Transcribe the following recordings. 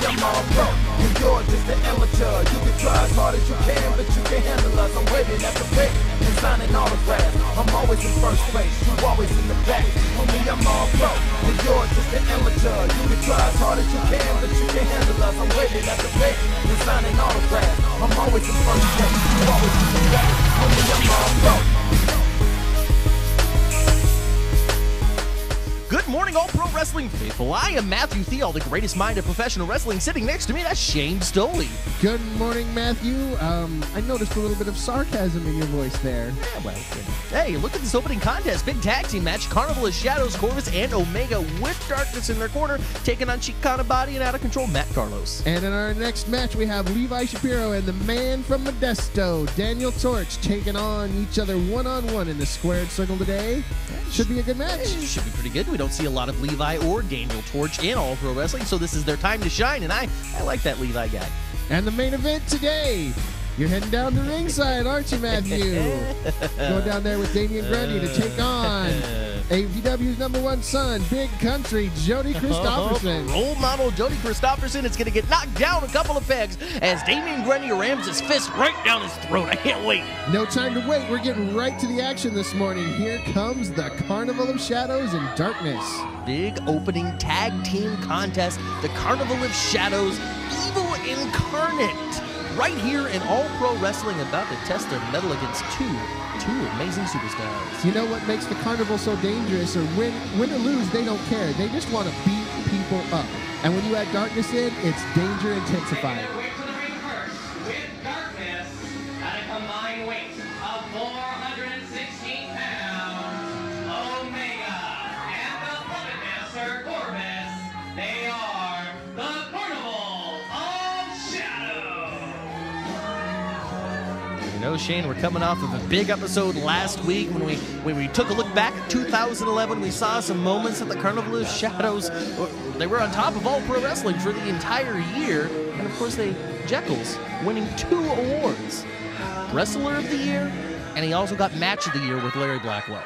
I'm all pro, and you're just an amateur. You can try as hard as you can, but you can't handle us. I'm waiting at the pit and signing autographs. I'm always in first place, you always in the back. Homie, I'm all pro, and you're just an amateur. You can try as hard as you can, but you can't handle us. I'm waiting at the pit and signing autographs. I'm always in first place, you always in the back. Homie, I'm all pro. Good morning, All Pro Wrestling faithful. I am Matthew Theall, the greatest mind of professional wrestling. Sitting next to me, that's Shane STOLI. Good morning, Matthew. I noticed a little bit of sarcasm in your voice there. Yeah, well, hey, look at this opening contest. Big tag team match. Carnival of Shadows, Corvus, and Omega with Darkness in their corner, taking on Sheik, Abadi, and out of control, Matt Carlos. And in our next match, we have Levi Shapiro and the man from Modesto, Daniel Torch, taking on each other one-on-one in the squared circle today. Should be a good match. Should be pretty good. We don't see a lot of Levi or Daniel Torch in All Pro Wrestling, so this is their time to shine, and I like that Levi guy. And the main event today, you're heading down to ringside, aren't you, Matthew? Going down there with Damien Grundy to take on APW's #1 son, Big Country, Jody Kristofferson. Role model Jody Kristofferson is going to get knocked down a couple of pegs as Damien Grundy rams his fist right down his throat. I can't wait. No time to wait. We're getting right to the action this morning. Here comes the Carnival of Shadows and Darkness. Big opening tag team contest. The Carnival of Shadows, Evil Incarnate. Right here in All Pro Wrestling, about to test their mettle against two amazing superstars. You know what makes the Carnival so dangerous, or win or lose, they don't care. They just want to beat people up. And when you add Darkness in, it's danger intensified. Weight to the ring first with Darkness at a combined weight of 416 pounds. Omega and the Puppet Master Corvus. They are the Carnival of Shadows. You know, Shane, we're coming off of a big episode last week when we took a look back at 2011. We saw some moments at the Carnival of Shadows. They were on top of All Pro Wrestling for the entire year, and of course Jekyll's winning 2 awards. Wrestler of the Year, and he also got Match of the Year with Larry Blackwell.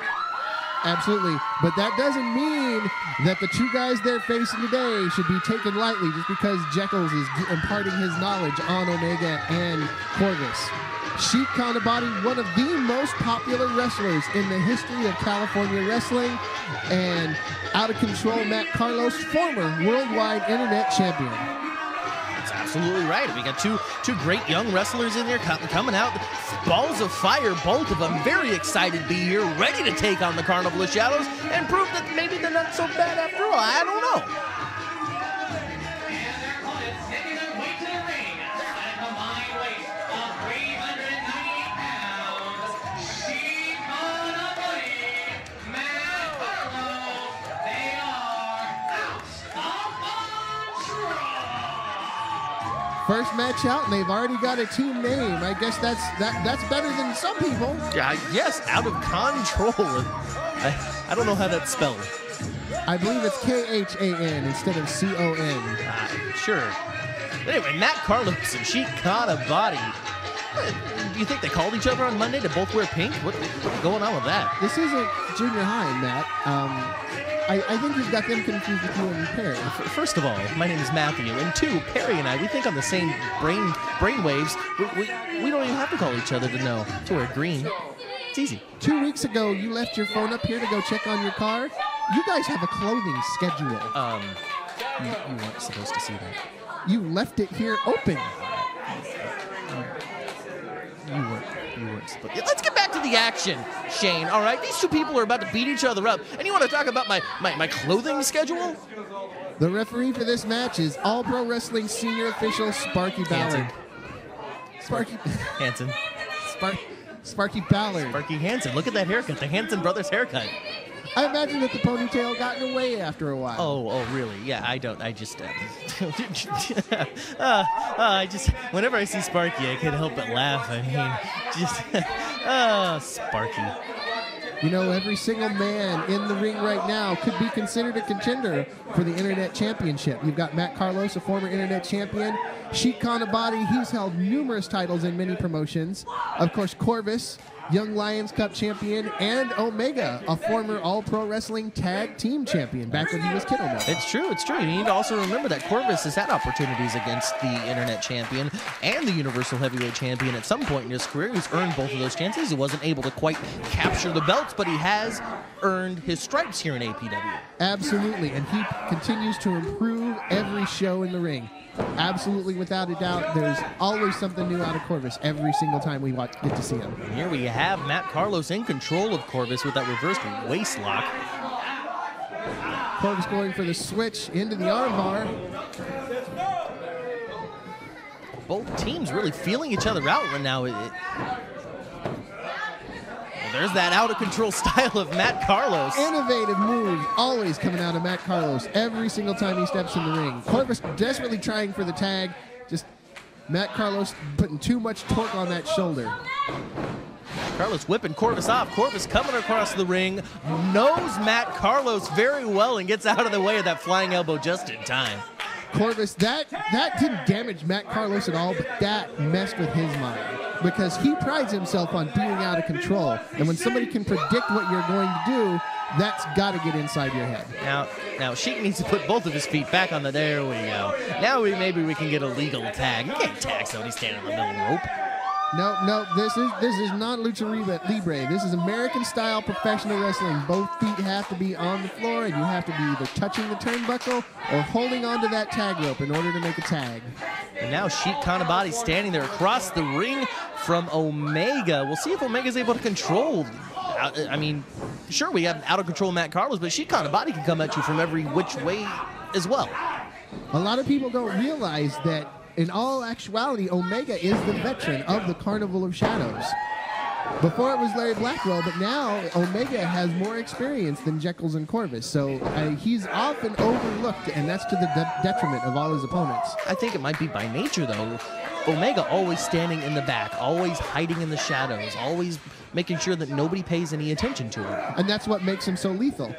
Absolutely, but that doesn't mean that the two guys they're facing today should be taken lightly just because Jekyll's is imparting his knowledge on Omega and Corvus. Sheik Abadi, one of the most popular wrestlers in the history of California wrestling, and out of control Matt Carlos, former worldwide internet champion. That's absolutely right. We got two great young wrestlers in there coming out. Balls of fire, both of them. Very excited to be here, ready to take on the Carnival of Shadows and prove that maybe they're not so bad after all. I don't know. First match out, and they've already got a team name. I guess that's better than some people. Yeah, yes, Out of Control. I don't know how that's spelled. I believe it's Khan instead of CON. Sure. Anyway, Matt Carlos and Sheik Abadi. Do you think they called each other on Monday to both wear pink? What's going on with that? This isn't junior high, Matt. I think you've got them confused with you and Perry. First of all, my name is Matthew, and 2, Perry and I, we think on the same brain waves. We don't even have to call each other to know to wear green. It's easy. 2 weeks ago, you left your phone up here to go check on your car. You guys have a clothing schedule. You weren't supposed to see that. You left it here open. You weren't supposed to. Let's get back to the action, Shane, all right? These two people are about to beat each other up, and you want to talk about my clothing schedule? The referee for this match is All Pro Wrestling senior official Sparky Ballard. Sparky Hansen. Sparky Ballard. Sparky Hansen. Look at that haircut, the Hansen brothers haircut. I imagine that the ponytail got in the way after a while. Oh, really? Yeah, I just whenever I see Sparky, I can't help but laugh. I mean, Sparky. You know, every single man in the ring right now could be considered a contender for the Internet Championship. You've got Matt Carlos, a former Internet champion. Sheik Abadi, he's held numerous titles in many promotions. Of course, Corvus, Young Lions Cup champion, and Omega, a former All Pro Wrestling Tag Team champion back when he was Kid Omega. It's true, it's true. You need to also remember that Corvus has had opportunities against the Internet Champion and the Universal Heavyweight Champion at some point in his career. He's earned both of those chances. He wasn't able to quite capture the belts, but he has earned his stripes here in APW. Absolutely, and he continues to improve every show in the ring. Absolutely, without a doubt, there's always something new out of Corvus every single time we get to see him. And here we have Matt Carlos in control of Corvus with that reversed waist lock. Corvus going for the switch into the armbar. Both teams really feeling each other out right now. There's that out-of-control style of Matt Carlos. Innovative moves always coming out of Matt Carlos every single time he steps in the ring. Corvus desperately trying for the tag. Just Matt Carlos putting too much torque on that shoulder. Carlos whipping Corvus off. Corvus coming across the ring, knows Matt Carlos very well and gets out of the way of that flying elbow just in time. Corvus, that didn't damage Matt Carlos at all, but that messed with his mind because he prides himself on being out of control. And when somebody can predict what you're going to do, that's got to get inside your head. Now Sheik needs to put both of his feet back on the. There we go. Now maybe we can get a legal tag. You can't tag somebody standing in the middle of the rope. No, this is not Lucha Libre. This is American-style professional wrestling. Both feet have to be on the floor, and you have to be either touching the turnbuckle or holding onto that tag rope in order to make a tag. And now Sheik Abadi standing there across the ring from Omega. We'll see if Omega's able to control. I mean, sure, we have out-of-control Matt Carlos, but Sheik Abadi can come at you from every which way as well. A lot of people don't realize that in all actuality, Omega is the veteran of the Carnival of Shadows. Before it was Larry Blackwell, but now Omega has more experience than Jekyll's and Corvus, so he's often overlooked, and that's to the detriment of all his opponents. I think it might be by nature, though. Omega always standing in the back, always hiding in the shadows, always making sure that nobody pays any attention to him. And that's what makes him so lethal.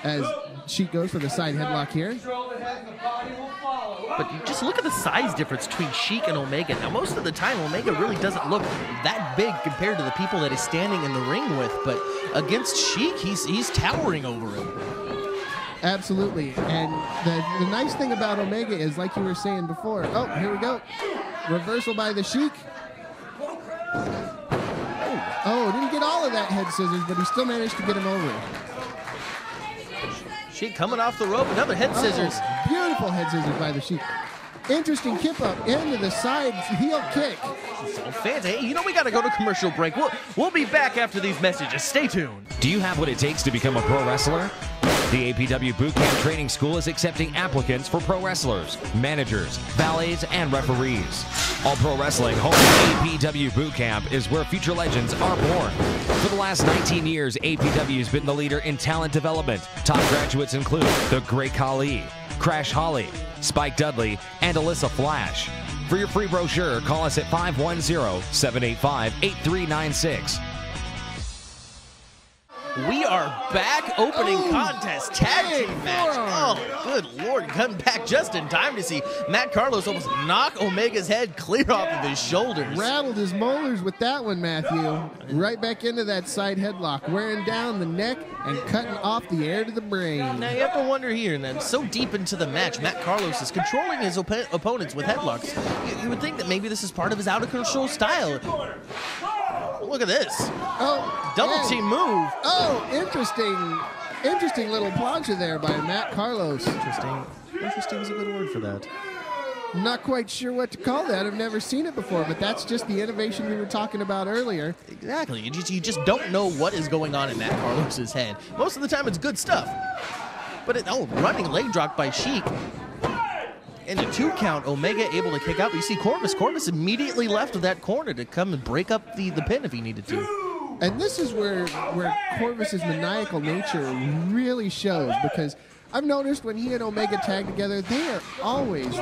As Sheik goes for the side headlock here. But just look at the size difference between Sheik and Omega. Now, most of the time, Omega really doesn't look that big compared to the people that he's standing in the ring with. But against Sheik, he's towering over him. Absolutely. And the nice thing about Omega is, like you were saying before, oh, here we go. Reversal by the Sheik. Oh, didn't get all of that head scissors, but he still managed to get him over. Sheik coming off the rope, another head scissors. Oh, beautiful head scissors by the Sheik. Interesting kip up into the side heel kick. So fancy. Hey, you know we got to go to commercial break. We'll be back after these messages. Stay tuned. Do you have what it takes to become a pro wrestler? The APW Bootcamp Training School is accepting applicants for pro wrestlers, managers, valets, and referees. All Pro Wrestling home APW Bootcamp is where future legends are born. For the last 19 years, APW has been the leader in talent development. Top graduates include The Great Khali, Crash Holly, Spike Dudley, and Alyssa Flash. For your free brochure, call us at 510-785-8396. We are back. Opening contest tag team match. Oh, good Lord. Coming back just in time to see Matt Carlos almost knock Omega's head clear off of his shoulders. Rattled his molars with that one, Matthew. Right back into that side headlock, wearing down the neck and cutting off the air to the brain. Now you have to wonder here, and then so deep into the match, Matt Carlos is controlling his opponents with headlocks. You would think that maybe this is part of his out-of-control style. Look at this. Oh, double team move. Oh, interesting little plancha there by Matt Carlos. Interesting is a good word for that. Not quite sure what to call that. I've never seen it before, but that's just the innovation we were talking about earlier. Exactly. You just don't know what is going on in Matt Carlos's head. Most of the time, it's good stuff. But running leg drop by Sheik. And a 2 count, Omega able to kick out. But you see Corvus immediately left of that corner to come and break up the pin if he needed to. And this is where Corvus's maniacal nature really shows, because I've noticed when he and Omega tag together, they are always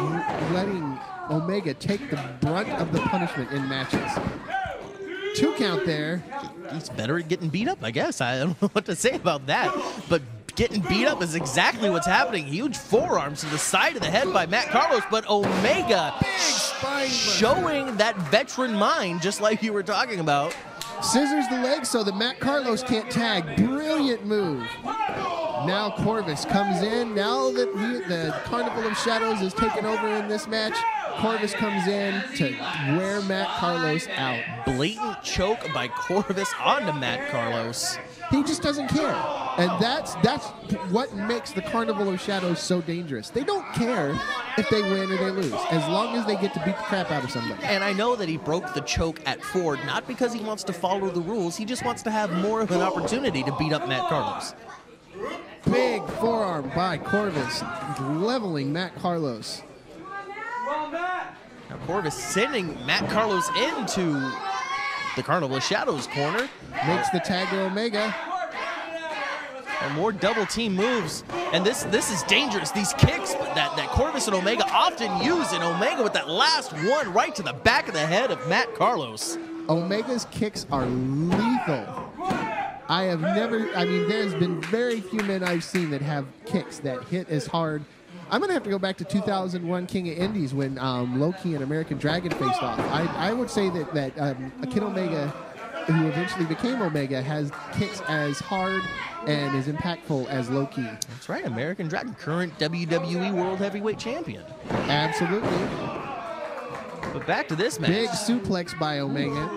letting Omega take the brunt of the punishment in matches. 2 count there. He's better at getting beat up, I guess. I don't know what to say about that. But getting beat up is exactly what's happening. Huge forearms to the side of the head by Matt Carlos, but Omega showing that veteran mind, just like you were talking about. Scissors the leg so that Matt Carlos can't tag. Brilliant move. Now Corvus comes in. Now that the Carnival of Shadows has taken over in this match, Corvus comes in to wear Matt Carlos out. Blatant choke by Corvus onto Matt Carlos. He just doesn't care. And that's what makes the Carnival of Shadows so dangerous. They don't care if they win or they lose, as long as they get to beat the crap out of somebody. And I know that he broke the choke at Ford, not because he wants to follow the rules. He just wants to have more of an opportunity to beat up Matt Carlos. Big forearm by Corvus, leveling Matt Carlos. Now Corvus sending Matt Carlos into the Carnival of Shadows corner. Makes the tag to Omega. And more double team moves. And this is dangerous. These kicks that Corvus and Omega often use, and Omega with that last one right to the back of the head of Matt Carlos. Omega's kicks are lethal. There's been very few men I've seen that have kicks that hit as hard. I'm going to have to go back to 2001 King of Indies when Loki and American Dragon faced off. I would say that Ken Omega, who eventually became Omega, has kicks as hard and as impactful as Loki. That's right, American Dragon, current WWE World Heavyweight Champion. Absolutely. But back to this match. Big suplex by Omega.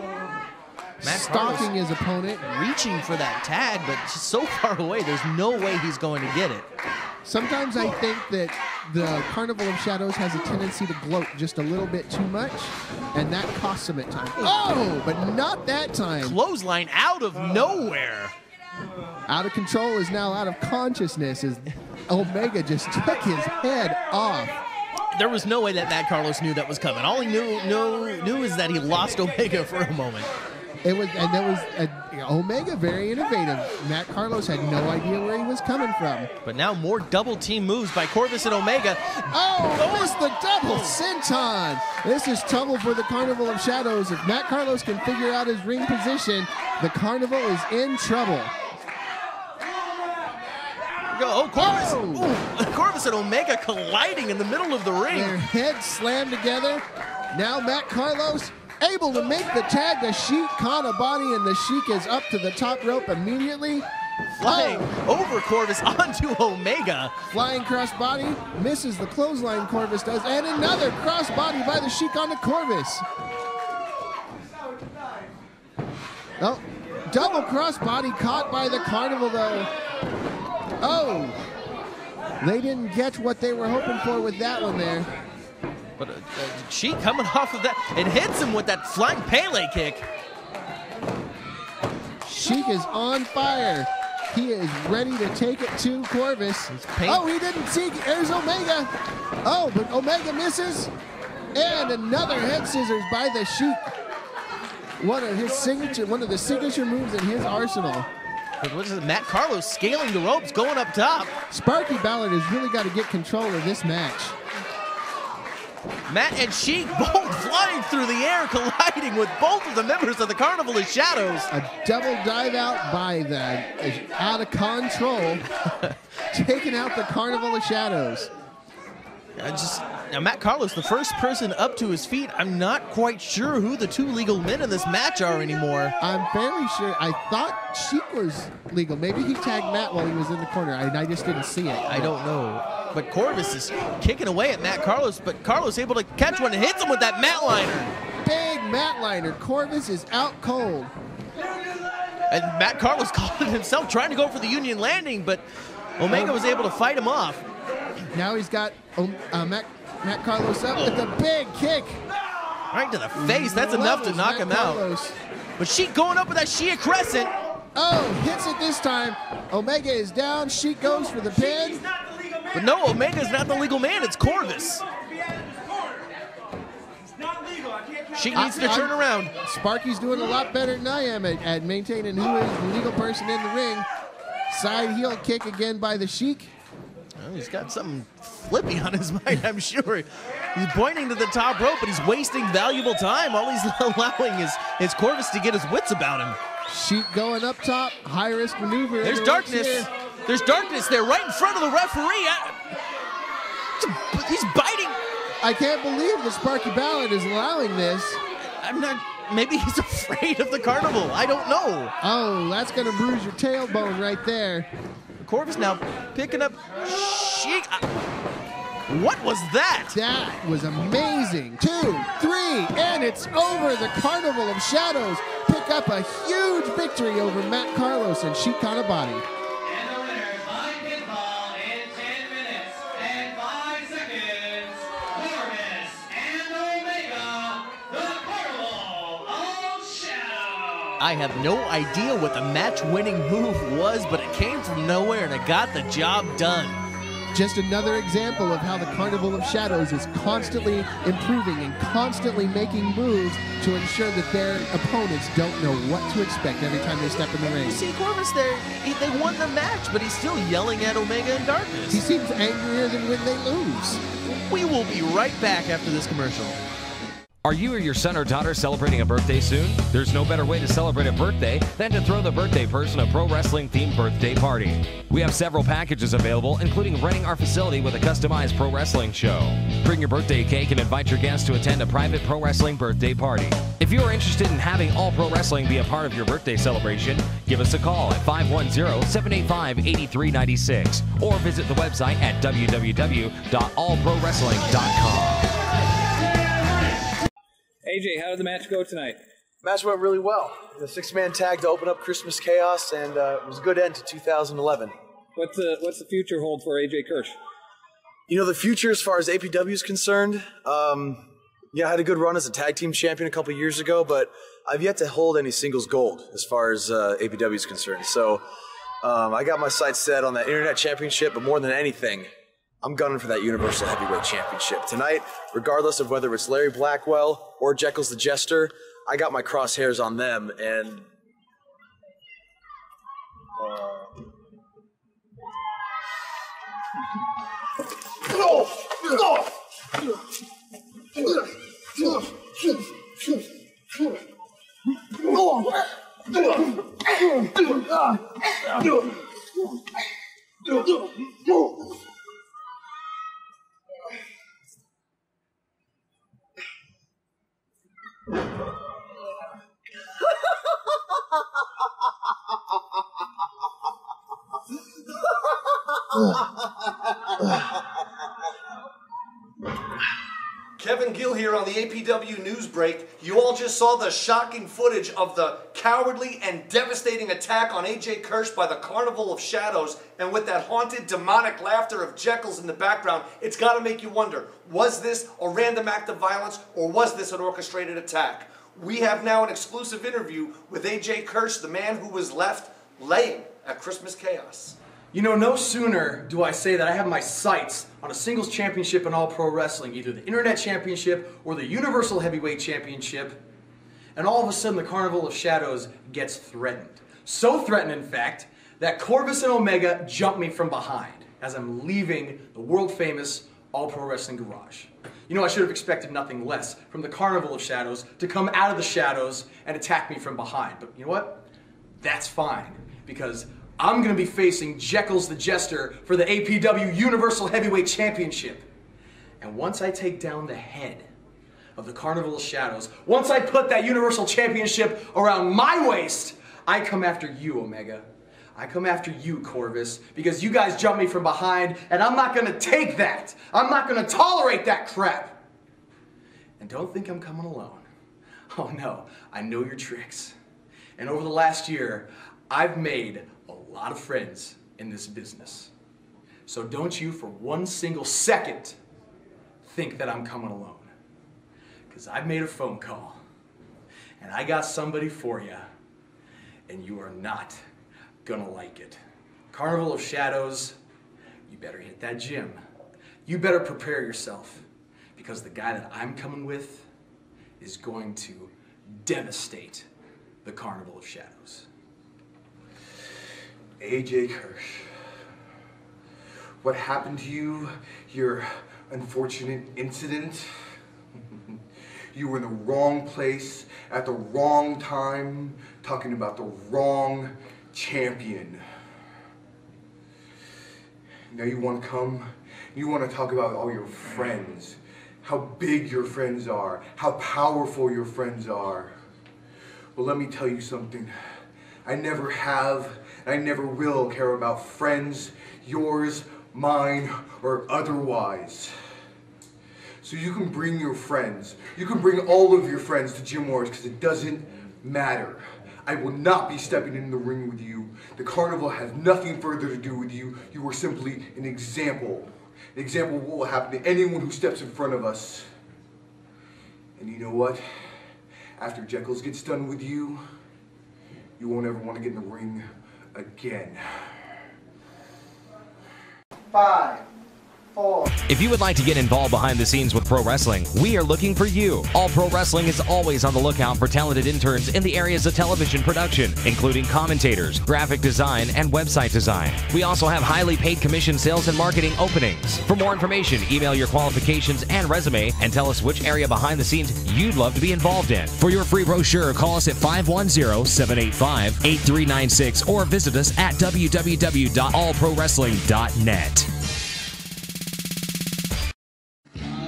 Matt Stalking Carlos his opponent. reaching for that tag, but just so far away, there's no way he's going to get it. Sometimes I think that the Carnival of Shadows has a tendency to gloat just a little bit too much, and that costs him at times. Oh, but not that time. Clothesline out of nowhere. Out of control is now out of consciousness as Omega just took his head off. There was no way that Matt Carlos knew that was coming. All he knew is that he lost Omega for a moment. Omega very innovative. Matt Carlos had no idea where he was coming from. But now more double team moves by Corvus and Omega. Oh, missed the double senton. This is trouble for the Carnival of Shadows. If Matt Carlos can figure out his ring position, the Carnival is in trouble. Oh, Corvus! Ooh, Corvus and Omega colliding in the middle of the ring. Their heads slammed together. Now Matt Carlos able to make the tag to Sheik Abadi, and the Sheik is up to the top rope immediately. Flying over Corvus onto Omega. Flying crossbody, misses the clothesline Corvus does, and another crossbody by the Sheik onto Corvus. Oh, double crossbody caught by the Carnival though. Oh, they didn't get what they were hoping for with that one there. But Sheik coming off of that, it hits him with that flying Pele kick. Sheik is on fire. He is ready to take it to Corvus. Oh, he didn't see. There's Omega. Oh, but Omega misses. And another head scissors by the Sheik. One of the signature moves in his arsenal. But what is it? Matt Carlos scaling the ropes, going up top. Sparky Ballard has really got to get control of this match. Matt and Sheik both flying through the air, colliding with both of the members of the Carnival of Shadows. A double dive out by the out of control, taking out the Carnival of Shadows. Now Matt Carlos, the first person up to his feet. I'm not quite sure who the two legal men in this match are anymore. I'm fairly sure. I thought Sheik was legal. Maybe he tagged Matt while he was in the corner. I just didn't see it. I don't know. But Corvus is kicking away at Matt Carlos, but Carlos able to catch one and hits him with that mat liner. Big mat liner. Corvus is out cold. And Matt Carlos called it himself, trying to go for the Union Landing, but Omega was able to fight him off. Now he's got Matt Carlos up with a big kick. Right to the face. That's enough to knock him out. But Sheik going up with that Shia Crescent. Oh, hits it this time. Omega is down. Sheik goes for the pin. But no, Omega's not the legal man. It's Corvus. Sheik needs to turn around. Sparky's doing a lot better than I am at maintaining who is the legal person in the ring. Side heel kick again by the Sheik. Well, he's got something flippy on his mind, I'm sure. He's pointing to the top rope, but he's wasting valuable time. All he's allowing is Corvus to get his wits about him. Sheik going up top, high-risk maneuver. There's darkness. There's darkness there right in front of the referee. He's biting. I can't believe that Sparky Ballard is allowing this. maybe he's afraid of the carnival. I don't know. Oh, that's going to bruise your tailbone right there. Corvus now picking up Sheik. What was that? That was amazing. 2, 3, and it's over. The Carnival of Shadows pick up a huge victory over Matt Carlos and Sheik Abadi. And the winner by pinfall in 10 minutes and 5 seconds, Corvus and Omega, the Carnival of Shadows. I have no idea what the match-winning move was, but it came from nowhere and it got the job done. Just another example of how the Carnival of Shadows is constantly improving and constantly making moves to ensure that their opponents don't know what to expect every time they step in the ring. You see, Corvus there, they won the match, but he's still yelling at Omega and Darkness. He seems angrier than when they lose. We will be right back after this commercial. Are you or your son or daughter celebrating a birthday soon? There's no better way to celebrate a birthday than to throw the birthday person a pro wrestling themed birthday party. We have several packages available, including renting our facility with a customized pro wrestling show. Bring your birthday cake and invite your guests to attend a private pro wrestling birthday party. If you are interested in having All Pro Wrestling be a part of your birthday celebration, give us a call at 510-785-8396 or visit the website at www.allprowrestling.com. AJ, how did the match go tonight? Match went really well. The 6-man tag to open up Christmas Chaos, and it was a good end to 2011. What's the future hold for AJ Kirsch? You know, the future as far as APW is concerned, I had a good run as a tag team champion a couple years ago, but I've yet to hold any singles gold as far as APW is concerned. So I got my sights set on that Internet Championship, but more than anything, I'm gunning for that Universal Heavyweight Championship. Tonight, regardless of whether it's Larry Blackwell or Jekyll's the Jester, I got my crosshairs on them, and Kevin Gill here on the APW News Break. You all just saw the shocking footage of the cowardly and devastating attack on AJ Kirsch by the Carnival of Shadows, and with that haunted, demonic laughter of Jekyll's in the background, it's got to make you wonder, was this a random act of violence, or was this an orchestrated attack? We have now an exclusive interview with AJ Kirsch, the man who was left laying at Christmas Chaos. you know, no sooner do I say that I have my sights on a singles championship in All Pro Wrestling, either the Internet Championship or the Universal Heavyweight Championship, and all of a sudden the Carnival of Shadows gets threatened. So threatened, in fact, that Corvus and Omega jump me from behind as I'm leaving the world-famous All Pro Wrestling Garage. You know, I should have expected nothing less from the Carnival of Shadows to come out of the shadows and attack me from behind. But you know what? That's fine, because I'm going to be facing Jekyll's the Jester for the APW Universal Heavyweight Championship. And once I take down the head of the Carnival of Shadows, once I put that Universal Championship around my waist, I come after you, Omega. I come after you, Corvus, because you guys jumped me from behind, and I'm not going to take that. I'm not going to tolerate that crap. And don't think I'm coming alone. Oh no, I know your tricks. And over the last year, I've made a lot of friends in this business. So don't you for one single second think that I'm coming alone. Because I've made a phone call, and I got somebody for you, and you are not gonna like it. Carnival of Shadows, you better hit that gym. You better prepare yourself, because the guy that I'm coming with is going to devastate the Carnival of Shadows. AJ Kirsch, what happened to you, your unfortunate incident? You were in the wrong place at the wrong time, talking about the wrong champion. Now you want to come, you want to talk about all your friends, how big your friends are, how powerful your friends are. Well, let me tell you something. I never have, and I never will care about friends, yours, mine, or otherwise. So you can bring your friends. You can bring all of your friends to Gym Wars because it doesn't matter. I will not be stepping in the ring with you. The carnival has nothing further to do with you. You are simply an example. An example of what will happen to anyone who steps in front of us. And you know what? After Jekyll's gets done with you, you won't ever want to get in the ring again. 5, 4. If you would like to get involved behind the scenes with pro wrestling, we are looking for you. All Pro Wrestling is always on the lookout for talented interns in the areas of television production, including commentators, graphic design, and website design. We also have highly paid commission sales and marketing openings. For more information, email your qualifications and resume and tell us which area behind the scenes you'd love to be involved in. For your free brochure, call us at 510-785-8396 or visit us at www.allprowrestling.net.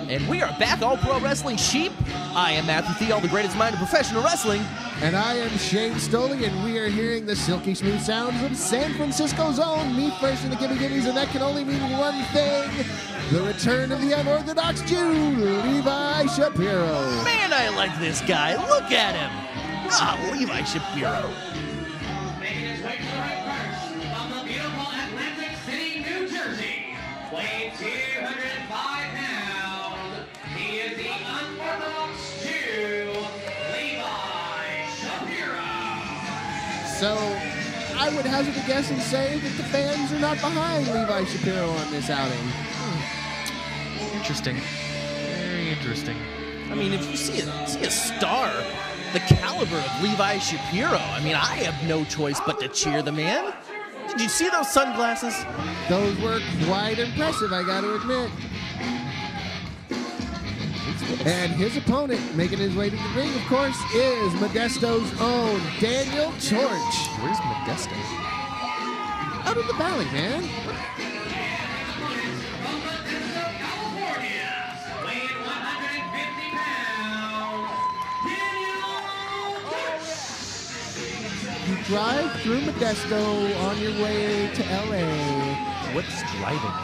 And we are back, All Pro Wrestling Sheep. I am Matthew Theall, the greatest mind in professional wrestling. And I am Shane STOLI, and we are hearing the silky smooth sounds of San Francisco's own Me First in the Gimme Gimmes, and that can only mean one thing: the return of the unorthodox Jew, Levi Shapiro. Man, I like this guy. Look at him. Ah, Levi Shapiro. Making his way to the ring first, from the beautiful Atlantic City, New Jersey, weighing 205 pounds, he is the unorthodox Jew, Levi Shapiro. So, I would hazard a guess and say that the fans are not behind Levi Shapiro on this outing. Interesting. Very interesting. I mean, if you see a star the caliber of Levi Shapiro, I mean, I have no choice but to cheer the man. Did you see those sunglasses? Those were quite impressive, I got to admit. And his opponent, making his way to the ring, of course, is Modesto's own Daniel Torch. Where's Modesto? Out of the valley, man. Weighing 150 pounds, Daniel Torch. You drive through Modesto on your way to LA. What's driving?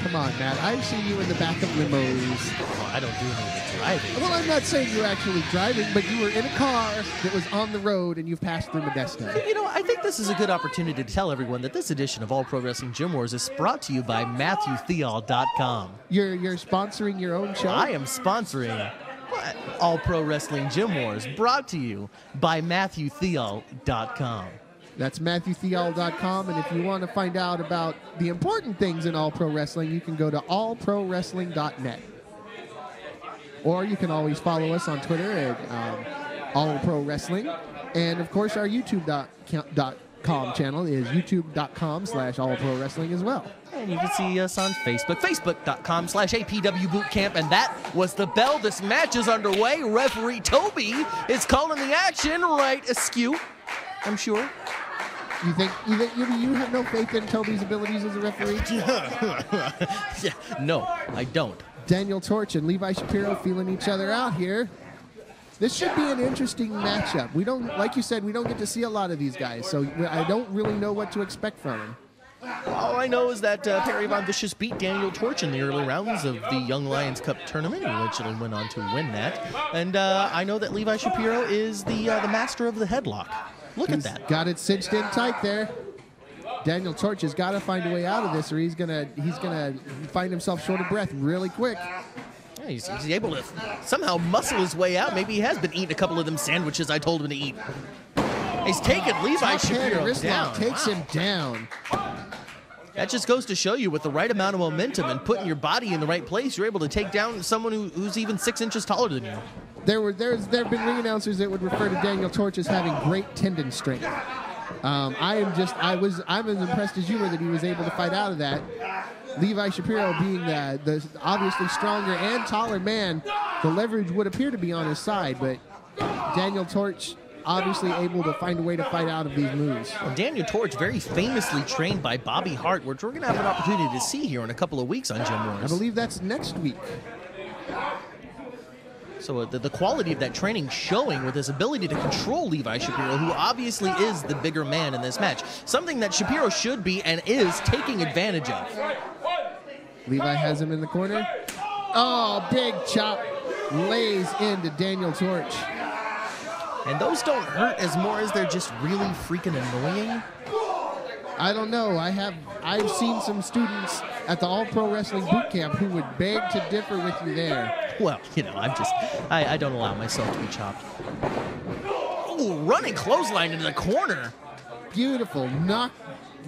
Come on, Matt. I've seen you in the back of limos. Oh, I don't do any of the driving. Well, I'm not saying you're actually driving, but you were in a car that was on the road and you've passed through Modesto. You know, I think this is a good opportunity to tell everyone that this edition of All Pro Wrestling Gym Wars is brought to you by MatthewTheall.com. You're sponsoring your own show? I am sponsoring what? All Pro Wrestling Gym Wars, brought to you by MatthewTheall.com. That's MatthewTheall.com, and if you want to find out about the important things in All Pro Wrestling, you can go to allprowrestling.net. Or you can always follow us on Twitter at All Pro Wrestling. And, of course, our YouTube.com channel is youtube.com/allprowrestling as well. And you can see us on Facebook, facebook.com/APW Bootcamp. And that was the bell. This match is underway. Referee Toby is calling the action right askew, I'm sure. You think you have no faith in Toby's abilities as a referee? Yeah, no, I don't. Daniel Torch and Levi Shapiro feeling each other out here. This should be an interesting matchup. We don't, like you said, we don't get to see a lot of these guys, so I don't really know what to expect from them. All I know is that Perry Von Vicious beat Daniel Torch in the early rounds of the Young Lions Cup tournament. He eventually went on to win that. And I know that Levi Shapiro is the master of the headlock. Look at that. Got it cinched in tight there. Daniel Torch has got to find a way out of this, or he's gonna find himself short of breath really quick. Yeah, he's able to somehow muscle his way out. Maybe he has been eating a couple of them sandwiches I told him to eat. He's taken Levi Shapiro down. Takes him down. That just goes to show you, with the right amount of momentum and putting your body in the right place, you're able to take down someone who's even 6 inches taller than you. There have been ring announcers that would refer to Daniel Torch as having great tendon strength. I'm as impressed as you were that he was able to fight out of that. Levi Shapiro being the obviously stronger and taller man, the leverage would appear to be on his side, but Daniel Torch obviously able to find a way to fight out of these moves. Well, Daniel Torch, very famously trained by Bobby Hart, which we're going to have an opportunity to see here in a couple of weeks on Gym Wars. I believe that's next week. So the quality of that training showing with his ability to control Levi Shapiro, who obviously is the bigger man in this match. Something that Shapiro should be and is taking advantage of. Levi has him in the corner. Oh, big chop lays into Daniel Torch. And those don't hurt as more as they're just really freaking annoying. I don't know. I've seen some students at the All Pro Wrestling Bootcamp who would beg to differ with you there. Well, you know, I don't allow myself to be chopped. Oh, running clothesline into the corner. Beautiful. Knock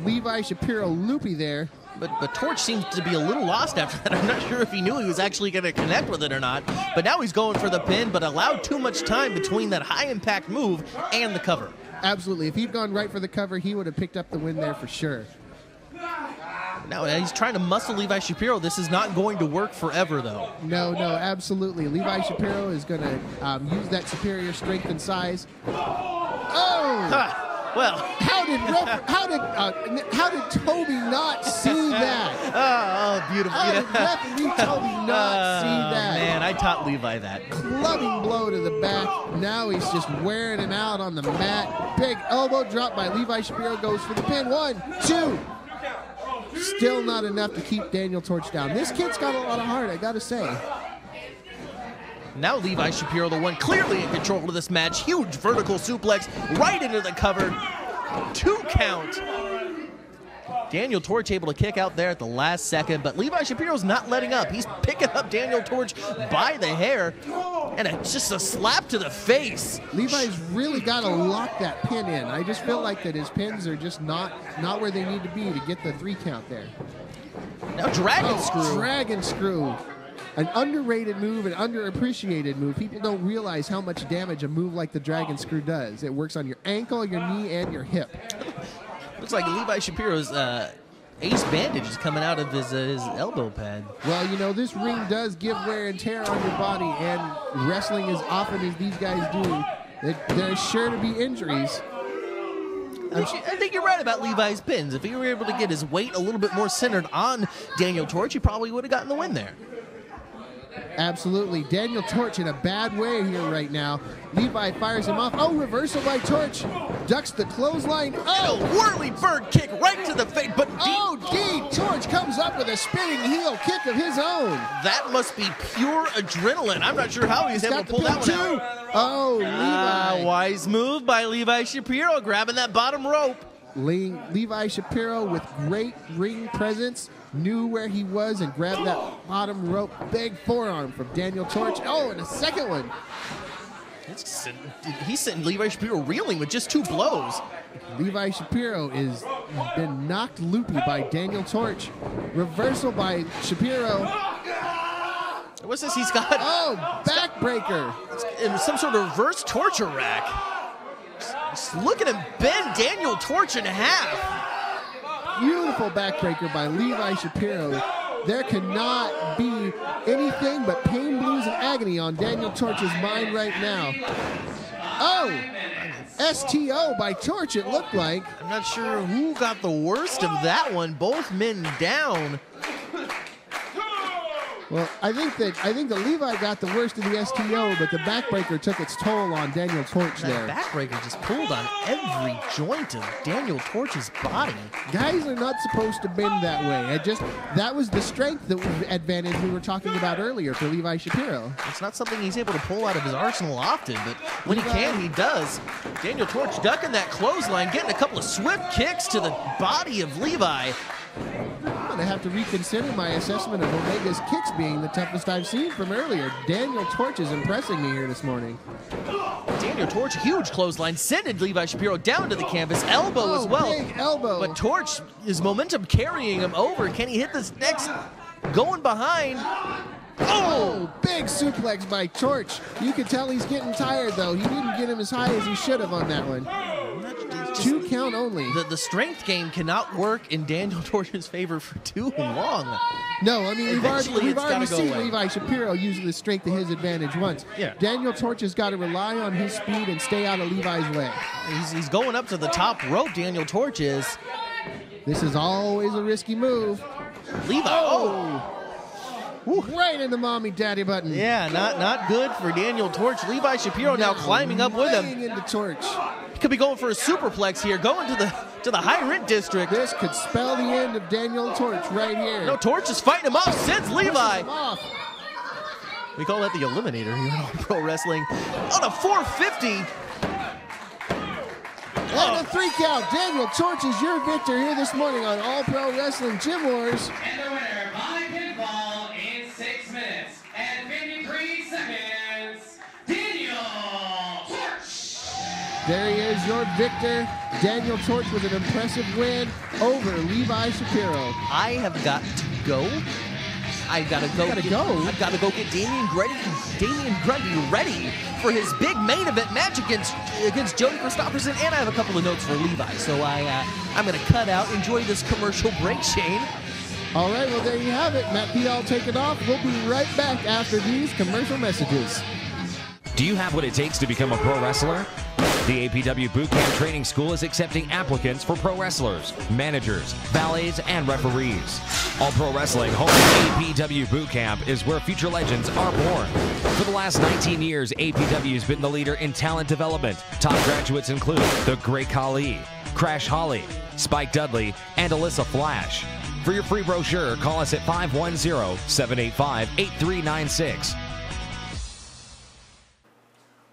Levi Shapiro loopy there. But Torch seems to be a little lost after that. I'm not sure if he knew he was actually going to connect with it or not. But now he's going for the pin, but allowed too much time between that high-impact move and the cover. Absolutely. If he'd gone right for the cover, he would have picked up the win there for sure. Now he's trying to muscle Levi Shapiro. This is not going to work forever, though. No, absolutely. Levi Shapiro is going to use that superior strength and size. Oh! Huh. Well, how did Toby not see that? Oh, beautiful! How did referee Toby not see that? Man, I taught Levi that. Clubbing blow to the back. Now he's just wearing him out on the mat. Big elbow drop by Levi Shapiro, goes for the pin. 1, 2. Still not enough to keep Daniel Torch down. This kid's got a lot of heart, I gotta say. Now Levi Shapiro, the one clearly in control of this match. Huge vertical suplex right into the cover. 2 count. Daniel Torch able to kick out there at the last second, but Levi Shapiro's not letting up. He's picking up Daniel Torch by the hair, and it's just a slap to the face. Levi's really got to lock that pin in. I just feel like that his pins are just not where they need to be to get the 3 count there. Now dragon screw. Dragon screw. An underrated move, an underappreciated move. People don't realize how much damage a move like the dragon screw does. It works on your ankle, your knee, and your hip. Looks like Levi Shapiro's ace bandage is coming out of his elbow pad. Well, you know, this ring does give wear and tear on your body, and wrestling as often as these guys do, there's sure to be injuries. I think you're right about Levi's pins. If he were able to get his weight a little bit more centered on Daniel Torch, he probably would have gotten the win there. Absolutely. Daniel Torch in a bad way here right now. Levi fires him off. Oh, reversal by Torch. Ducks the clothesline. Oh, whirly bird kick right to the face. But Torch comes up with a spinning heel kick of his own. That must be pure adrenaline. I'm not sure how he's able to pull that one out. Oh, Levi. Wise move by Levi Shapiro, grabbing that bottom rope. Levi Shapiro with great ring presence knew where he was and grabbed that bottom rope. Big forearm from Daniel Torch. Oh, and a second one. He's sending Levi Shapiro reeling with just 2 blows. Levi Shapiro is been knocked loopy by Daniel Torch. Reversal by Shapiro. What's this he's got? Oh, backbreaker. In some sort of reverse torture rack. Just look at him bend Daniel Torch in half. Beautiful backbreaker by Levi Shapiro. There cannot be anything but pain, blues, and agony on Daniel Torch's mind right now. Oh, STO by Torch, it looked like. I'm not sure who got the worst of that one. Both men down. Well, I think that Levi got the worst of the STO, but the backbreaker took its toll on Daniel Torch there. That backbreaker just pulled on every joint of Daniel Torch's body. Guys are not supposed to bend that way. That was the strength advantage we were talking about earlier for Levi Shapiro. It's not something he's able to pull out of his arsenal often, but when he can, he does. Daniel Torch ducking that clothesline, getting a couple of swift kicks to the body of Levi. I'm going to have to reconsider my assessment of Omega's kicks being the toughest I've seen from earlier. Daniel Torch is impressing me here this morning. Daniel Torch, huge clothesline, sending Levi Shapiro down to the canvas. Elbow as well. Big elbow. But Torch, his momentum carrying him over. Can he hit this next? Going behind. Oh, big suplex by Torch. You can tell he's getting tired, though. He didn't get him as high as he should have on that one. 2 count only. The strength game cannot work in Daniel Torch's favor for too long. No, I mean, we've already seen away. Levi Shapiro use the strength to his advantage once. Yeah. Daniel Torch has got to rely on his speed and stay out of Levi's way. He's going up to the top rope, Daniel Torch is. This is always a risky move. Levi, Right in the mommy daddy button. Yeah, not good for Daniel Torch. Levi Shapiro now climbing up with him. Into Torch. He could be going for a superplex here, going to the high rent district. This could spell the end of Daniel Torch right here. No, Torch is fighting him off, sends Levi. Him off. We call that the Eliminator here in All Pro Wrestling. On a 450. And a 3 count. Daniel Torch is your victor here this morning on All Pro Wrestling Gym Wars. And the winner by pinfall in 6 minutes and 53 seconds, Daniel Torch. There he is, your victor. Daniel Torch with an impressive win over Levi Shapiro. I have got to go. I've got to go. I've got to go get Damien Grundy ready for his big main event match against Jody Kristofferson, and I have a couple of notes for Levi. So I'm going to cut out. Enjoy this commercial break, Shane. All right, well, there you have it. Matt Theall taking off. We'll be right back after these commercial messages. Do you have what it takes to become a pro wrestler? The APW Bootcamp Training School is accepting applicants for pro wrestlers, managers, valets, and referees. All Pro Wrestling home APW Bootcamp is where future legends are born. For the last 19 years, APW has been the leader in talent development. Top graduates include The Great Khali, Crash Holly, Spike Dudley, and Alyssa Flash. For your free brochure, call us at 510-785-8396.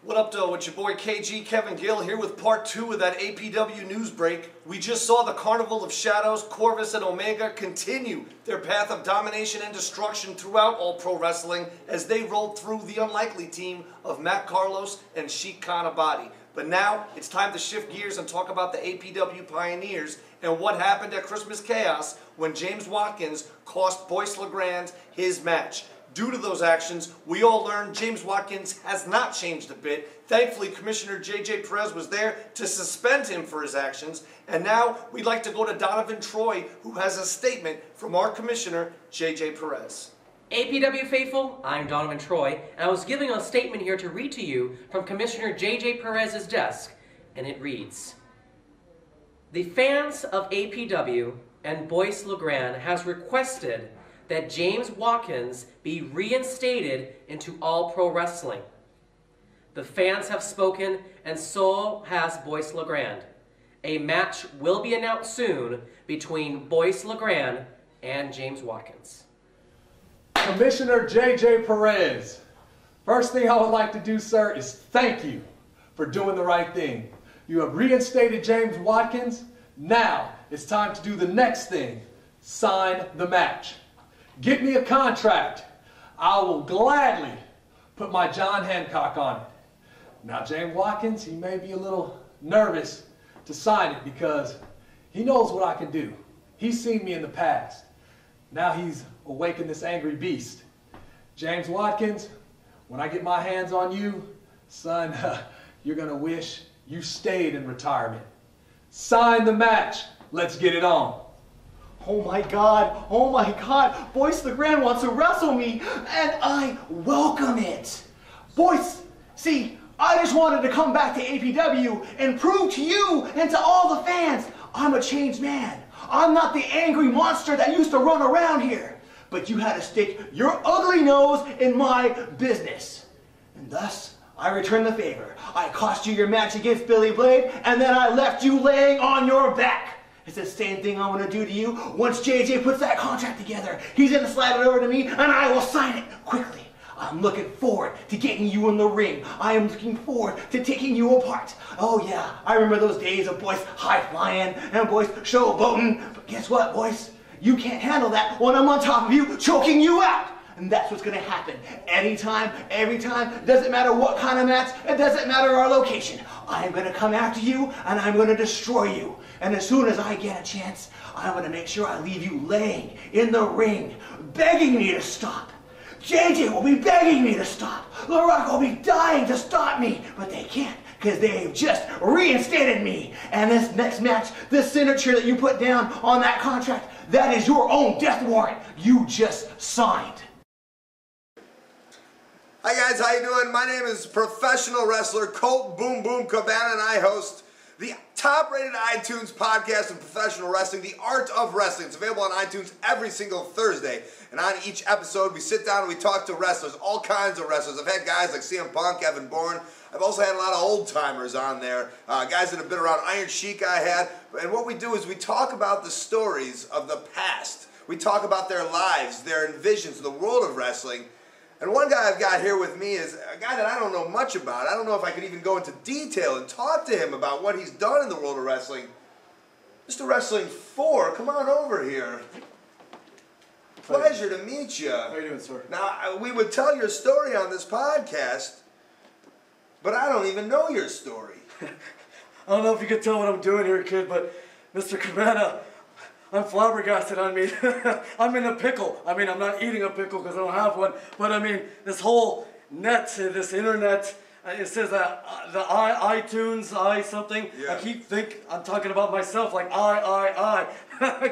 What up, though? It's your boy KG Kevin Gill here with part 2 of that APW news break. We just saw the Carnival of Shadows, Corvus, and Omega continue their path of domination and destruction throughout All Pro Wrestling as they rolled through the unlikely team of Matt Carlos and Sheik Abadi. But now it's time to shift gears and talk about the APW Pioneers and what happened at Christmas Chaos when James Watkins cost Boyce LeGrand his match. Due to those actions, we all learned James Watkins has not changed a bit. Thankfully, Commissioner JJ Perez was there to suspend him for his actions. And now we'd like to go to Donovan Troy, who has a statement from our Commissioner, JJ Perez. APW faithful, I'm Donovan Troy, and I was giving a statement here to read to you from Commissioner JJ Perez's desk, and it reads: the fans of APW and Boyce LeGrand has requested that James Watkins be reinstated into All Pro Wrestling. The fans have spoken, and so has Boyce LeGrand. A match will be announced soon between Boyce LeGrand and James Watkins. Commissioner JJ Perez, first thing I would like to do, sir, is thank you for doing the right thing. You have reinstated James Watkins. Now it's time to do the next thing: sign the match. Get me a contract. I will gladly put my John Hancock on it. Now, James Watkins, he may be a little nervous to sign it because he knows what I can do. He's seen me in the past. Now he's awakened this angry beast. James Watkins, when I get my hands on you, son, you're going to wish you stayed in retirement. Sign the match. Let's get it on. Oh my God, Boyce LeGrand wants to wrestle me, and I welcome it. Boyce, see, I just wanted to come back to APW and prove to you and to all the fans I'm a changed man. I'm not the angry monster that used to run around here. But you had to stick your ugly nose in my business. And thus, I return the favor. I cost you your match against Billy Blade, and then I left you laying on your back. It's the same thing I'm going to do to you once JJ puts that contract together. He's going to slide it over to me, and I will sign it quickly. I'm looking forward to getting you in the ring. I am looking forward to taking you apart. Oh yeah, I remember those days of Boyce high-flying and Boyce showboating. But guess what, Boyce? You can't handle that when I'm on top of you, choking you out. And that's what's going to happen. Anytime, every time. It doesn't matter what kind of match. It doesn't matter our location. I'm going to come after you, and I'm going to destroy you. And as soon as I get a chance, I'm going to make sure I leave you laying in the ring, begging me to stop. JJ will be begging me to stop. The Rock will be dying to stop me, but they can't because they've just reinstated me. And this next match, this signature that you put down on that contract, that is your own death warrant you just signed. Hi guys, how you doing? My name is professional wrestler Colt Boom Boom Cabana, and I host the top-rated iTunes podcast of professional wrestling, The Art of Wrestling. It's available on iTunes every single Thursday. And on each episode, we sit down and we talk to wrestlers, all kinds of wrestlers. I've had guys like CM Punk, Evan Bourne. I've also had a lot of old-timers on there, guys that have been around. Iron Sheik I had. And what we do is we talk about the stories of the past. We talk about their lives, their envisions, the world of wrestling. And one guy I've got here with me is a guy that I don't know much about. I don't know if I could even go into detail and talk to him about what he's done in the world of wrestling. Mr. Wrestling 4, come on over here. Pleasure to meet you. How are you doing, sir? Now, we would tell your story on this podcast, but I don't even know your story. I don't know if you could tell what I'm doing here, kid, but Mr. Cabana, I'm flabbergasted. I mean, I'm in a pickle. I mean, I'm not eating a pickle because I don't have one, but I mean, this whole net, this internet, it says that the iTunes, something. Yeah. I keep I'm talking about myself like I.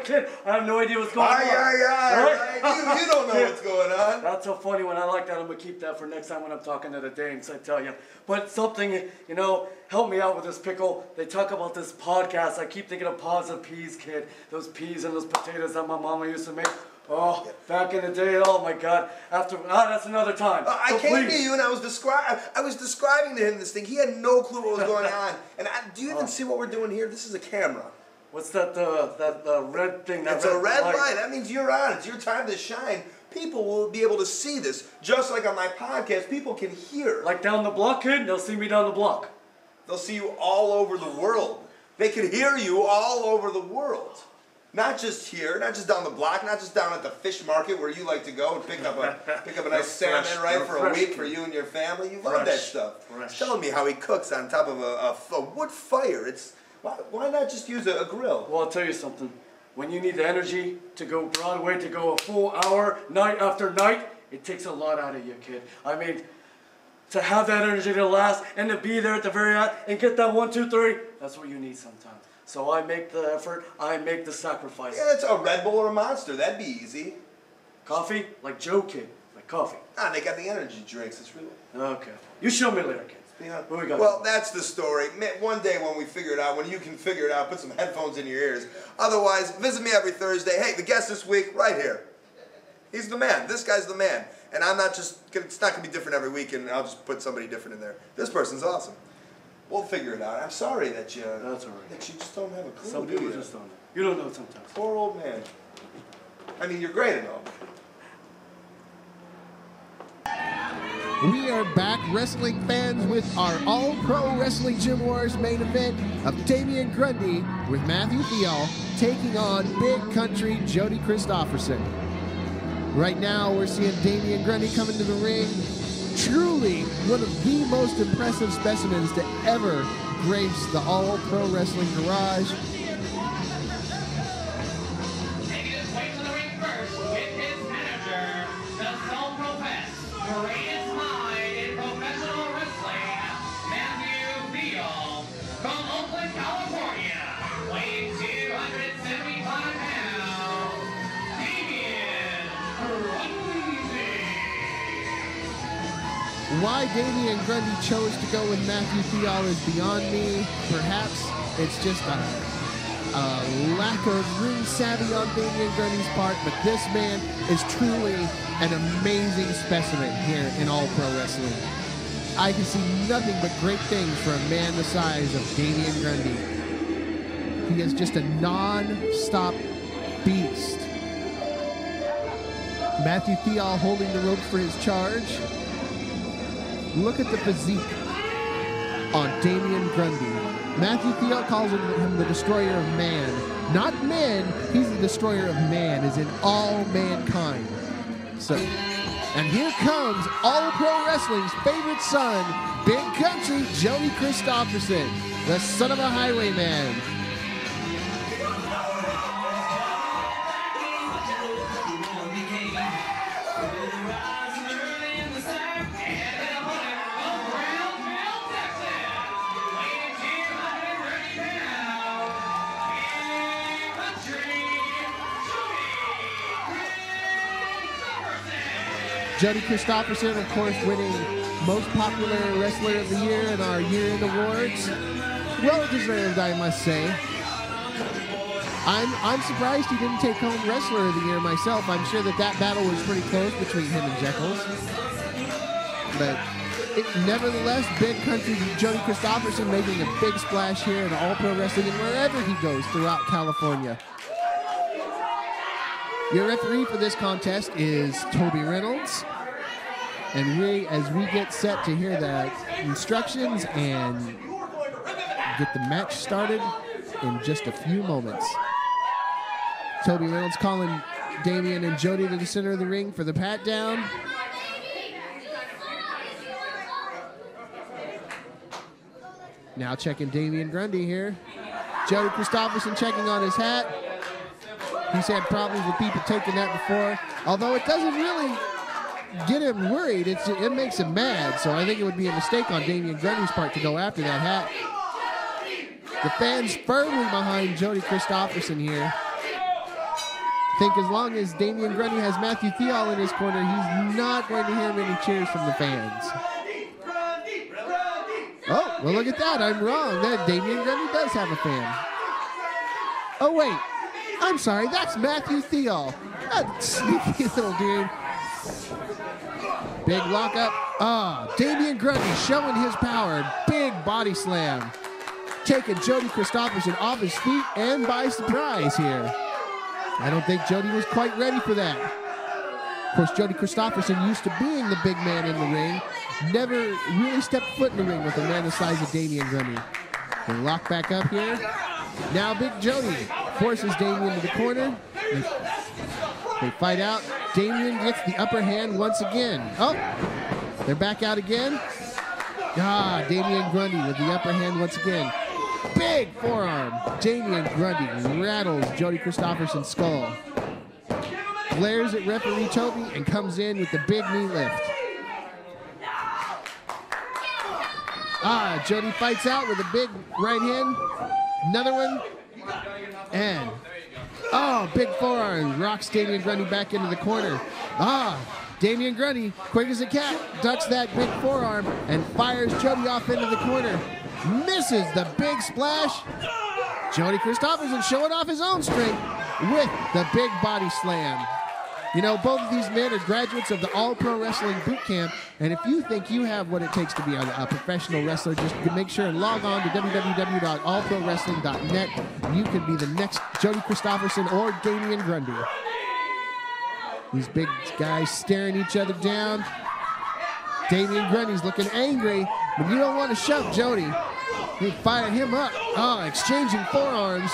Kid, I have no idea what's going on. Right? You don't know what's going on. That's so funny. When I like that, I'm going to keep that for next time when I'm talking to the dames, I tell you. But something, you know, help me out with this pickle. They talk about this podcast. I keep thinking of Paws of Peas, kid. Those peas and those potatoes that my mama used to make. Oh, back in the day, oh my God. That's another time. I came to you and I was describing to him this thing. He had no clue what was going on. And do you even see what we're doing here? This is a camera. What's that, the red thing? It's a red light. That means you're on. It's your time to shine. People will be able to see this. Just like on my podcast, people can hear. Like down the block, kid? They'll see me down the block. They'll see you all over the world. They can hear you all over the world. Not just here, not just down the block, not just down at the fish market where you like to go and pick up a nice salmon, right, for a week for you and your family. You love that stuff. He's telling me how he cooks on top of a wood fire. Why not just use a grill? Well, I'll tell you something. When you need the energy to go Broadway, to go a full hour, night after night, it takes a lot out of you, kid. I mean, to have that energy to last and to be there at the very end and get that 1, 2, 3, that's what you need sometimes. So I make the effort, I make the sacrifice. Yeah, it's a Red Bull or a Monster. That'd be easy. Coffee? Like Joe, kid. Like coffee. They got the energy drinks. It's really... Okay. You show me later, kid. What we got? Well, that's the story. One day when we figure it out, when you can figure it out, put some headphones in your ears. Otherwise, visit me every Thursday. Hey, the guest this week, right here. He's the man. This guy's the man. And I'm not just... It's not going to be different every week, and I'll just put somebody different in there. This person's awesome. We'll figure it out. I'm sorry that you... That's all right. That you just don't have a clue. Some people just don't know. You don't know sometimes. Poor old man. I mean, you're great and all. We are back, wrestling fans, with our All Pro Wrestling Gym Wars main event of Damien Grundy with Matthew Theall taking on Big Country Jody Kristofferson. Right now, we're seeing Damien Grundy come into the ring. Truly one of the most impressive specimens to ever grace the All Pro Wrestling Garage. Taking his way to the ring first with his manager, the Soul Profess, greatest mind in professional wrestling, Matthew Theall, from Oakland, California, weighing 275 pounds, Damien Grundy. Why Damien Grundy chose to go with Matthew Theall is beyond me. Perhaps it's just a lack of ring savvy on Damien Grundy's part, but this man is truly an amazing specimen here in All Pro Wrestling. I can see nothing but great things for a man the size of Damien Grundy. He is just a non-stop beast. Matthew Theall holding the ropes for his charge. Look at the physique on Damien Grundy. Matthew Theall calls him the destroyer of man. Not men, he's the destroyer of man, as in all mankind. So, and here comes All Pro Wrestling's favorite son, Big Country Jody Kristofferson, the son of a highwayman. Jody Kristofferson, of course, winning Most Popular Wrestler of the Year in our year-end awards. Well deserved, I must say. I'm surprised he didn't take home Wrestler of the Year myself. I'm sure that battle was pretty close between him and Jekyll's. But nevertheless, big country Jody Kristofferson making a big splash here in All Pro Wrestling and wherever he goes throughout California. Your referee for this contest is Toby Reynolds. And as we get set to hear the instructions and get the match started in just a few moments. Toby Reynolds calling Damien and Jody to the center of the ring for the pat down. Now checking Damien Grundy here. Jody Kristofferson checking on his hat. He's had problems with people taking that before. Although it doesn't really get him worried, it makes him mad. So I think it would be a mistake on Damien Grundy's part to go after that hat. The fans firmly behind Jody Kristofferson here. I think as long as Damien Grundy has Matthew Theall in his corner, he's not going to hear many cheers from the fans. Oh, well, look at that. I'm wrong. That Damien Grundy does have a fan. Oh, wait. I'm sorry. That's Matthew Theall. That sneaky little dude. Big lockup. Damien Grundy showing his power. Big body slam. Taking Jody Kristofferson off his feet and by surprise here. I don't think Jody was quite ready for that. Of course, Jody Kristofferson used to being the big man in the ring. Never really stepped foot in the ring with a man the size of Damien Grundy. They lock back up here. Now Big Jody forces Damien to the corner. They fight out. Damien gets the upper hand once again. Oh, they're back out again. Damien Grundy with the upper hand once again. Big forearm. Damien Grundy rattles Jody Kristofferson's skull. Glares at referee Toby and comes in with the big knee lift. Jody fights out with a big right hand. Another one. And, big forearm. Rocks Damien Grundy back into the corner. Damien Grundy, quick as a cat, ducks that big forearm and fires Jody off into the corner. Misses the big splash. Jody Kristofferson showing off his own strength with the big body slam. You know, both of these men are graduates of the All Pro Wrestling Bootcamp, and if you think you have what it takes to be a professional wrestler, just make sure and log on to www.allprowrestling.net. You can be the next Jody Kristofferson or Damien Grundy. These big guys staring each other down. Damien Grundy's looking angry, but you don't want to shove Jody. You fire him up. Exchanging forearms.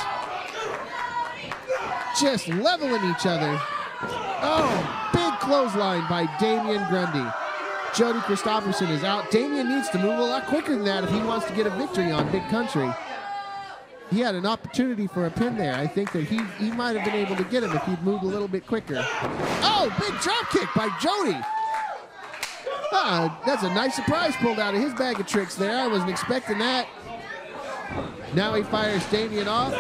Just leveling each other. Big clothesline by Damien Grundy. Jody Kristofferson is out. Damien needs to move a lot quicker than that if he wants to get a victory on Big Country. He had an opportunity for a pin there. I think that he might have been able to get him if he'd moved a little bit quicker. Big drop kick by Jody. That's a nice surprise pulled out of his bag of tricks there. I wasn't expecting that. Now he fires Damien off.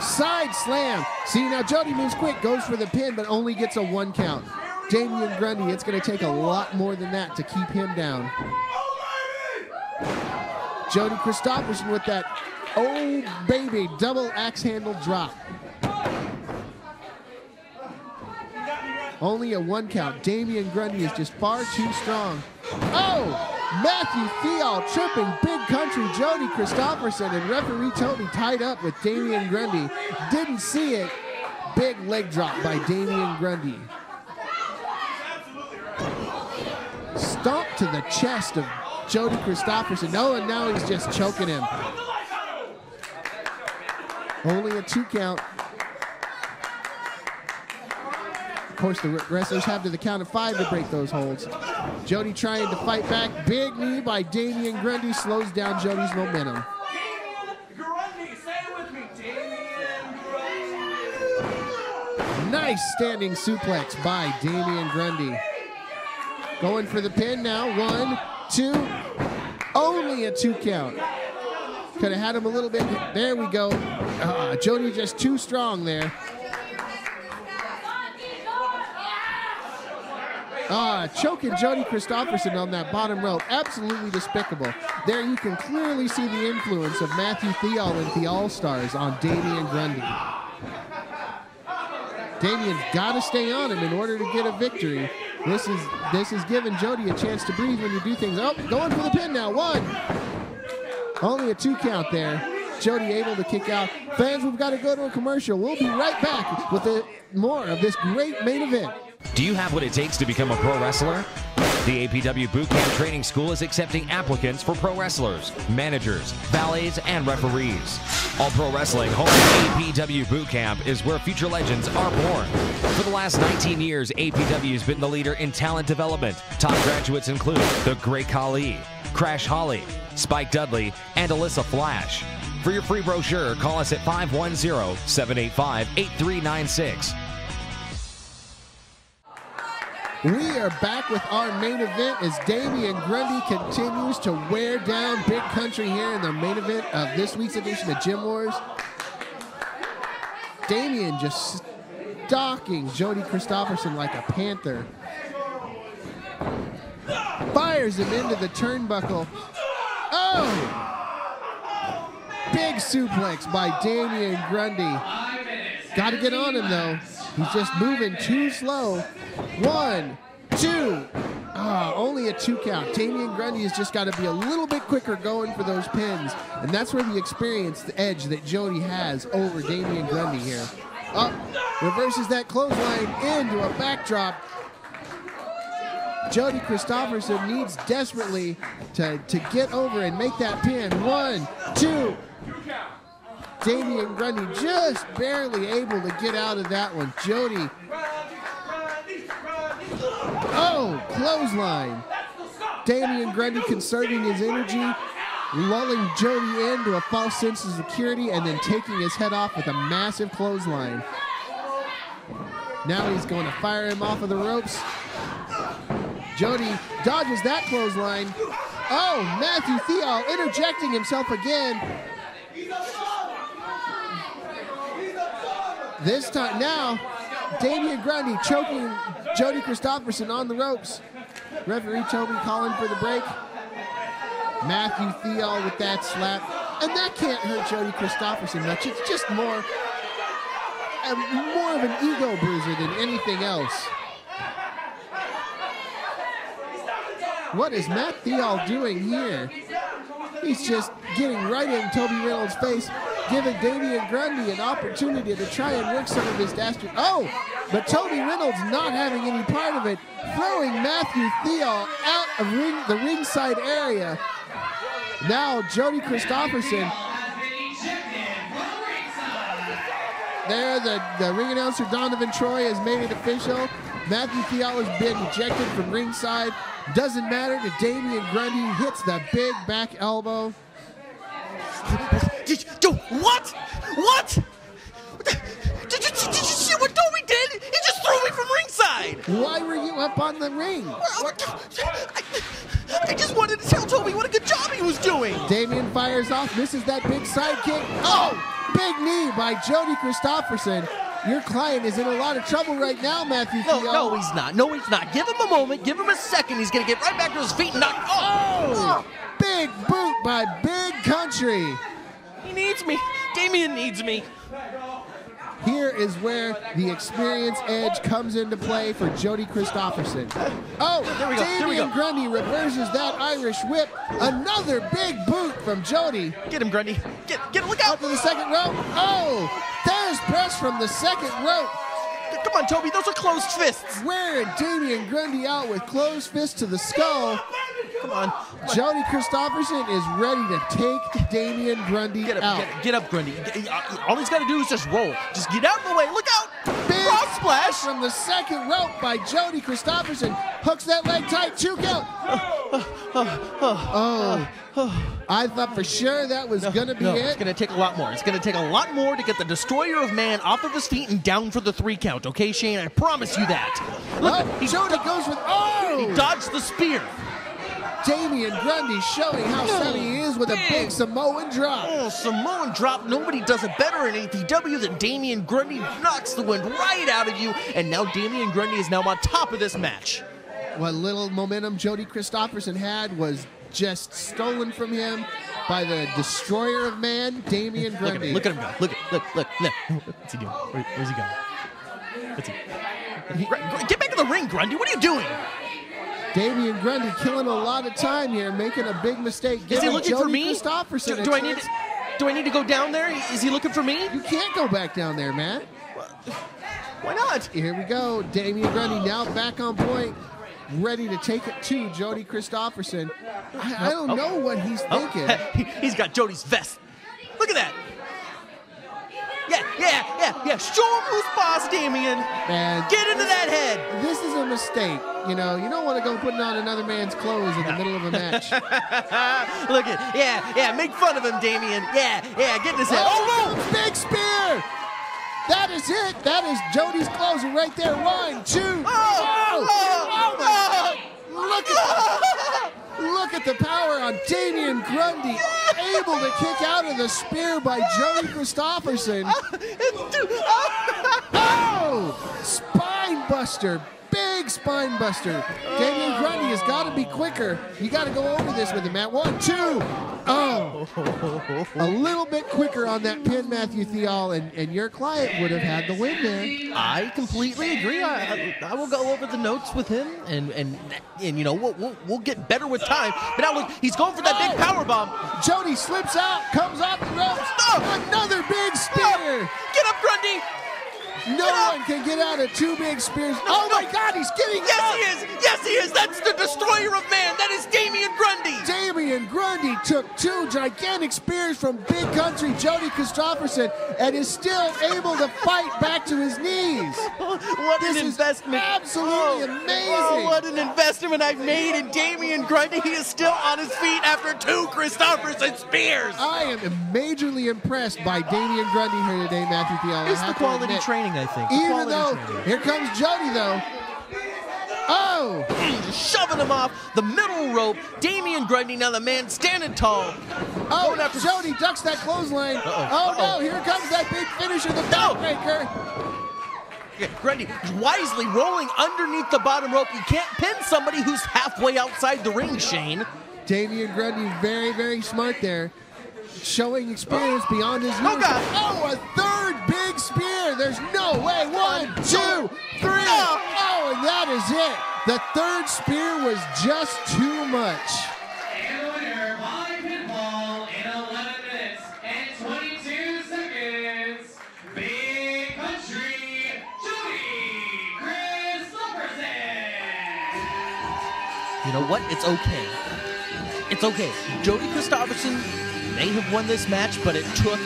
Side slam. See, now Jody moves quick, goes for the pin, but only gets a 1 count. Damien Grundy, it's going to take a lot more than that to keep him down. Jody Kristofferson with that, baby, double axe handle drop. Only a 1 count. Damien Grundy is just far too strong. Matthew Theall tripping Big Country Jody Kristofferson, and referee Toby tied up with Damien Grundy. Didn't see it. Big leg drop by Damien Grundy. Stomp to the chest of Jody Kristofferson. And now he's just choking him. Only a 2 count. Of course, the wrestlers have to the count of 5 to break those holds. Jody trying to fight back. Big knee by Damien Grundy slows down Jody's momentum. Nice standing suplex by Damien Grundy. Going for the pin now. 1, 2. Only a 2 count. Could have had him a little bit. There we go. Jody just too strong there. Choking Jody Kristofferson on that bottom rope. Absolutely despicable. There you can clearly see the influence of Matthew Theall and TheallStars on Damien Grundy. Damien's got to stay on him in order to get a victory. This is giving Jody a chance to breathe when you do things. Oh, going for the pin now. 1. Only a 2 count there. Jody able to kick out. Fans, we've got to go to a commercial. We'll be right back with more of this great main event. Do you have what it takes to become a pro wrestler? The APW Bootcamp Training School is accepting applicants for pro wrestlers, managers, valets, and referees. All Pro Wrestling, home of APW Bootcamp, is where future legends are born. For the last 19 years, APW has been the leader in talent development. Top graduates include The Great Khali, Crash Holly, Spike Dudley, and Alyssa Flash. For your free brochure, call us at 510-785-8396. We are back with our main event as Damien Grundy continues to wear down Big Country here in the main event of this week's edition of Gym Wars. Damien just stalking Jody Kristofferson like a panther. Fires him into the turnbuckle. Oh! Big suplex by Damien Grundy. Got to get on him though. He's just moving too slow. 1, 2. Only a 2 count. Damien Grundy has just got to be a little bit quicker going for those pins. And that's where the experience, the edge that Jody has over Damien Grundy here. Up, reverses that clothesline into a backdrop. Jody Kristofferson needs desperately to get over and make that pin. 1, 2. Damien Grundy just barely able to get out of that one. Jody. Oh, clothesline. Damien Grundy conserving his energy, lulling Jody into a false sense of security, and then taking his head off with a massive clothesline. Now he's going to fire him off of the ropes. Jody dodges that clothesline. Oh, Matthew Theall interjecting himself again. This time now, Damien Grundy choking Jody Kristofferson on the ropes. Referee Toby calling for the break. Matthew Theall with that slap. And that can't hurt Jody Kristofferson much. It's just more of an ego bruiser than anything else. What is Matt Theall doing here? He's just getting right in Toby Reynolds' face, giving Damien Grundy an opportunity to try and work some of his dastard. Oh, but Toby Reynolds not having any part of it, throwing Matthew Theall out of the ringside area. Now Jody Kristofferson. There, the ring announcer Donovan Troy has made it official. Matthew Theall has been ejected from ringside. Doesn't matter to Damien Grundy, hits the big back elbow. What? What? Did you see what Toby did? He just threw me from ringside. Why were you up on the ring? I just wanted to tell Toby what a good job he was doing. Damien fires off, misses that big sidekick. Oh, big knee by Jody Kristofferson. Your client is in a lot of trouble right now, Matthew Theall. No, he's not. No, he's not. Give him a moment. Give him a second. He's going to get right back to his feet and knock. Oh! Big boot by Big Country. He needs me. Damien needs me. Here is where the experience edge comes into play for Jody Kristofferson. Oh, there we go. Damien Grundy reverses that Irish whip. Another big boot from Jody. Get him, Grundy. Get him. Look out. Up to the second rope. Oh, there's press from the second rope. Come on, Toby. Those are closed fists. Wearing Damien Grundy out with closed fists to the skull. Come on. Jody Kristofferson is ready to take Damien Grundy out. Get up, Grundy. All he's got to do is just roll. Just get out of the way. Look out. Big cross splash from the second rope by Jody Kristofferson. Hooks that leg tight. 2 count. I thought for sure that was going to be it. It's going to take a lot more. It's going to take a lot more to get the Destroyer of Man off of his feet and down for the 3 count. Okay, Shane? I promise you that. Look, Jody goes with... Oh! He dodged the spear. Damien Grundy showing how savvy he is with a big Samoan drop. Oh, Samoan drop. Nobody does it better in APW than Damien Grundy. Knocks the wind right out of you. And now Damien Grundy is now on top of this match. what little momentum Jody Kristofferson had was just stolen from him by the destroyer of man, Damien Grundy. Look at him go. Look. What's he doing? Where's he going? What's he? Get back in the ring, Grundy. What are you doing? Damien Grundy killing a lot of time here, making a big mistake. Is he looking Jody for me? Kristofferson Do I need to go down there? Is he looking for me? You can't go back down there, Matt. Why not? Here we go. Damien Grundy now back on point, ready to take it to Jody Kristofferson. I don't know what he's thinking. He's got Jody's vest. Look at that. Yeah. Show him who's boss, Damien. And get into that head. This is a mistake. You know, you don't want to go putting on another man's clothes in the middle of a match. Look at, yeah, make fun of him, Damien. Yeah, get in his head. Oh, no, big spear. That is it. That is Jody's closer right there. 1, 2. Look at the power on Damien Grundy, able to kick out of the spear by Jody Kristofferson. Oh, spine buster. Big spine buster. Damien Grundy has got to be quicker. You got to go over this with him, Matt. 1, 2. Oh, a little bit quicker on that pin, Matthew Theall, and your client would have had the win there. I completely agree. I will go over the notes with him, and you know we'll get better with time. But now look, he's going for that big power bomb. Jody slips out, comes off the ropes. Another big spear. Get up, Grundy. No one can get out of 2 big spears. Oh my God, he's getting up. Yes, he is. That's the destroyer of man. That is Damien Grundy. Damien Grundy took 2 gigantic spears from big country Jody Kristofferson and is still able to fight back to his knees. What an investment. Absolutely amazing. Oh, what an investment I've made in Damien Grundy. He is still on his feet after 2 Kristofferson spears. I am majorly impressed by Damien Grundy here today, Matthew Theall. It's the quality training, I think. Even though, here comes Jody, though. Oh! Just shoving him off the middle rope. Damien Grundy, now the man standing tall. Oh, Jody ducks that clothesline. No, here comes that big finisher, the backbreaker. Grundy wisely rolling underneath the bottom rope. You can't pin somebody who's halfway outside the ring, Shane. Damien Grundy very, very smart there. Showing experience beyond his years. Oh, God. Oh, a third big spear. There's no way. 1, 2, 3. Oh, and that is it. The third spear was just too much. And the winner by pinfall in 11 minutes and 22 seconds, Big Country, Jody Kristofferson. You know what? It's okay. It's okay. Jody Kristofferson may have won this match, but it took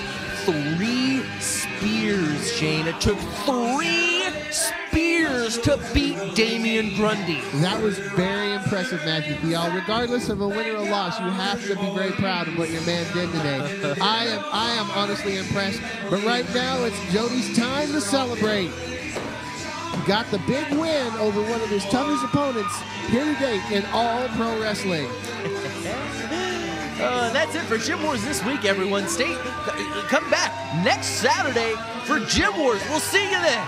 3 spears, Shane. It took 3 spears to beat Damien Grundy. That was very impressive, Matthew Theall. Regardless of a win or a loss, you have to be very proud of what your man did today. I am honestly impressed. But right now, it's Jody's time to celebrate. Got the big win over one of his toughest opponents here today in All Pro Wrestling. That's it for Gym Wars this week, everyone. Come back next Saturday for Gym Wars. We'll see you then.